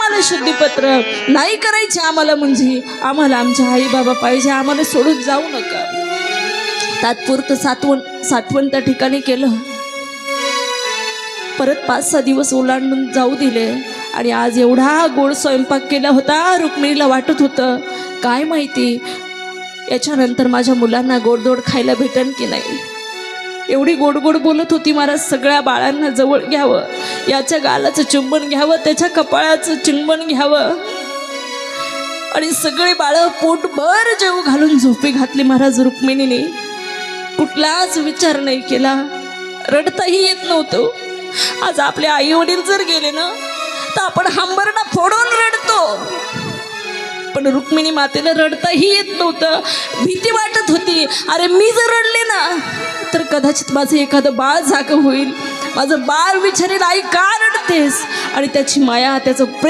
आम्हाला शुद्धीपत्र नाही करायचे आम्हाला, म्हणजे आम्हाला आमच्या आई बाबा पाहिजे, आम्हाला सोडून जाऊ नका. तात्पुरतं साठवण त्या ठिकाणी केलं. परत 5-6 दिवस ओलांडून जाऊ दिले. आणि आज एवढा गोड स्वयंपाक केला होता, रुक्मिणीला वाटत होतं काय माहिती याच्यानंतर माझ्या मुलांना गोडधोड खायला भेटन की नाही. एवढी गोड गोड बोलत होती, महाराज सगळ्या बाळांना जवळ घ्यावं, याच्या गालाचं चुंबन घ्यावं, त्याच्या कपाळाचं चुंबन घ्यावं, आणि सगळे बाळं पोटभर जेव घालून झोपी घातली महाराज रुक्मिणीने. कुठलाच विचार नाही केला, रडताही येत नव्हतं. आज आपले आई वडील जर गेले ना तर आपण हंबरणा फोडून रडतो, पण रुक्मिणी मातेला रडताही येत नव्हतं. भीती वाटत होती, अरे मी जर रडले ना तर कदाचित माझं एखादं बाळ जागं होईल, माझं बाळ विचारेल आई का रडतेस, आणि त्याची माया त्याचं प्रेम